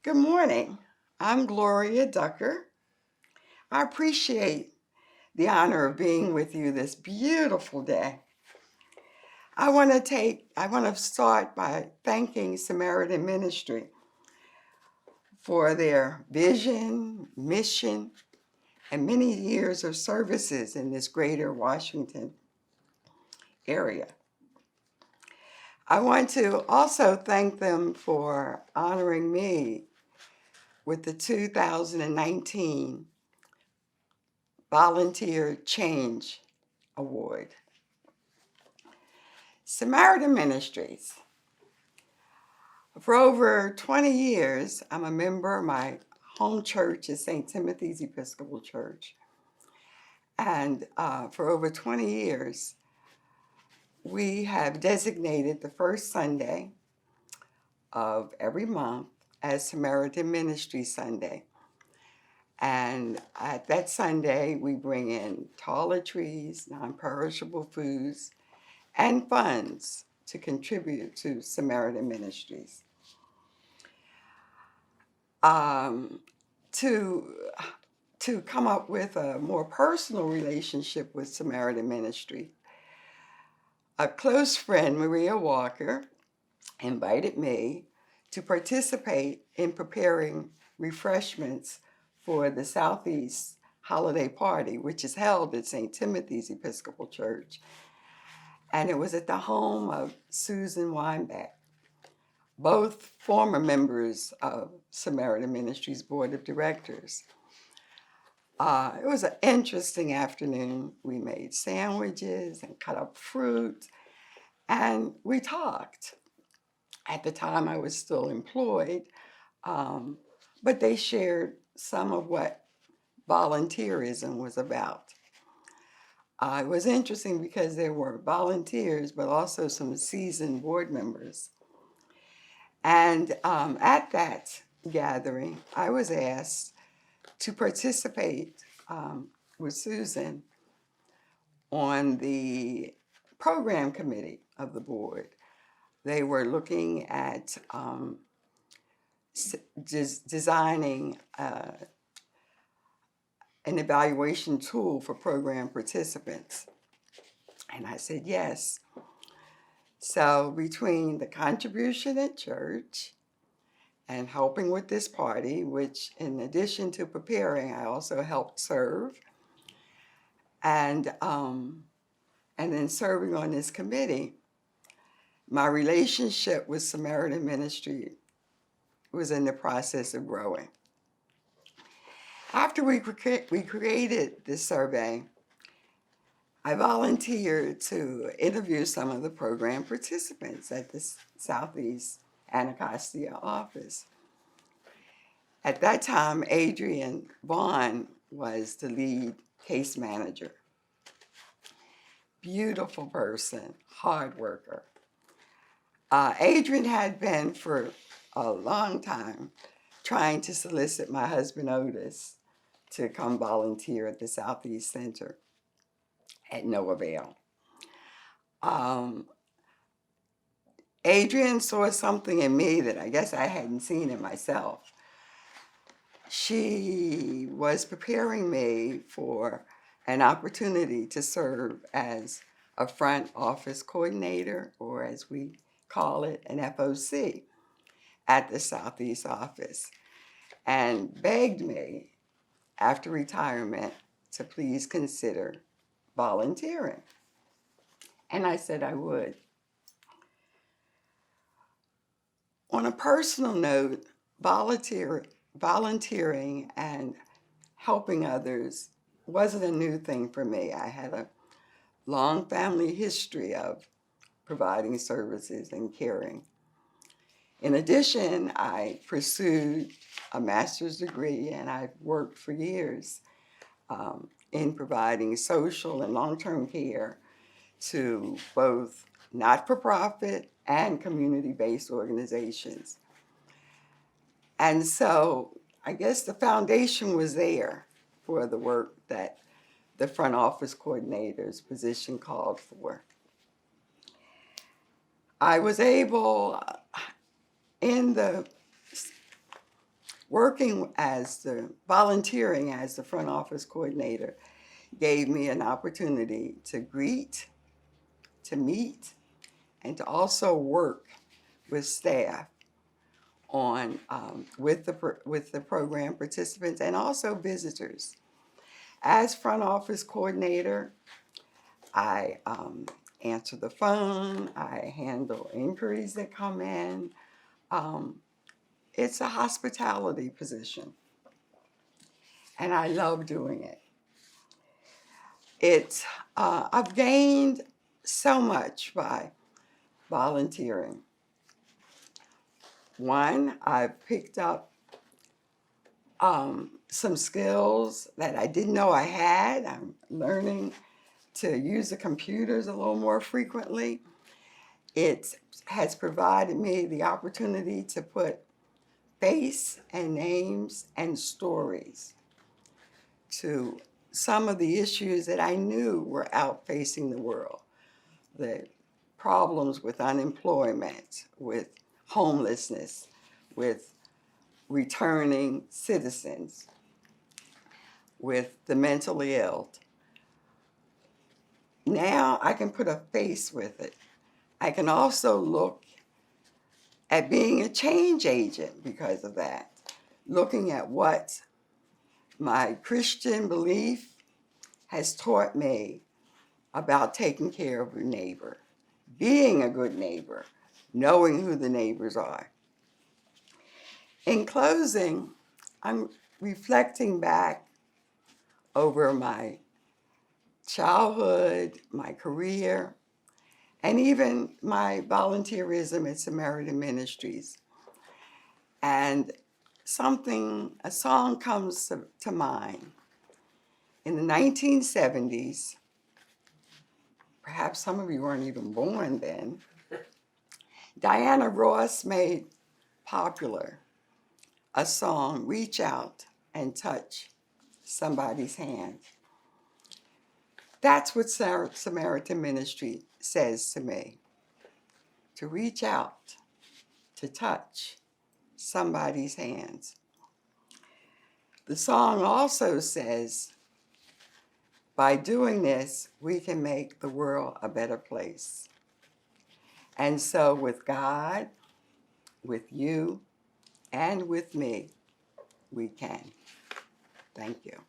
Good morning. I'm Gloria Ducker. I appreciate the honor of being with you this beautiful day. I want to start by thanking Samaritan Ministry for their vision, mission, and many years of services in this greater Washington area. I want to also thank them for honoring me with the 2019 Volunteer Change Award. Samaritan Ministries. For over 20 years, I'm a member. My home church is St. Timothy's Episcopal Church. And for over 20 years, we have designated the first Sunday of every month as Samaritan Ministry Sunday. And at that Sunday, we bring in toiletries, non-perishable foods, and funds to contribute to Samaritan Ministries. To come up with a more personal relationship with Samaritan Ministry, a close friend, Maria Walker, invited me to participate in preparing refreshments for the Southeast holiday party, which is held at St. Timothy's Episcopal Church. And it was at the home of Susan Weinbach, both former members of Samaritan Ministries Board of Directors. It was an interesting afternoon. We made sandwiches and cut up fruit, and we talked. At the time, I was still employed, but they shared some of what volunteerism was about. It was interesting because there were volunteers, but also some seasoned board members. And at that gathering, I was asked to participate with Susan on the program committee of the board. They were looking at designing an evaluation tool for program participants. And I said yes. So between the contribution at church and helping with this party, which in addition to preparing, I also helped serve, and then serving on this committee, my relationship with Samaritan Ministry was in the process of growing. After we created this survey, I volunteered to interview some of the program participants at the Southeast Anacostia office. At that time, Adrian Vaughn was the lead case manager. Beautiful person, hard worker. Adrian had been for a long time trying to solicit my husband Otis to come volunteer at the Southeast Center, at no avail. Adrian saw something in me that I guess I hadn't seen in myself. She was preparing me for an opportunity to serve as a front office coordinator, or as we call it, an FOC, at the Southeast office, and begged me after retirement to please consider volunteering. And I said I would. On a personal note, volunteering and helping others wasn't a new thing for me. I had a long family history of providing services and caring. In addition, I pursued a master's degree, and I've worked for years in providing social and long-term care to both not-for-profit and community-based organizations. And so I guess the foundation was there for the work that the front office coordinator's position called for. I was able, in the volunteering as the front office coordinator gave me an opportunity to greet, to meet, and to also work with staff on with the program participants and also visitors. As front office coordinator, I answer the phone, I handle inquiries that come in. It's a hospitality position, and I love doing it. I've gained so much by volunteering. One, I've picked up some skills that I didn't know I had. I'm learning to use the computers a little more frequently. It has provided me the opportunity to put face and names and stories to some of the issues that I knew were out facing the world. The problems with unemployment, with homelessness, with returning citizens, with the mentally ill. Now I can put a face with it. I can also look at being a change agent because of that, looking at what my Christian belief has taught me about taking care of your neighbor, being a good neighbor, knowing who the neighbors are. In closing, I'm reflecting back over my childhood, my career, and even my volunteerism at Samaritan Ministries. And a song comes to mind. In the 1970s, perhaps some of you weren't even born then, Diana Ross made popular a song, Reach Out and Touch Somebody's Hand. That's what Samaritan Ministry says to me, to reach out, to touch somebody's hands. The song also says, by doing this, we can make the world a better place. And so with God, with you, and with me, we can. Thank you.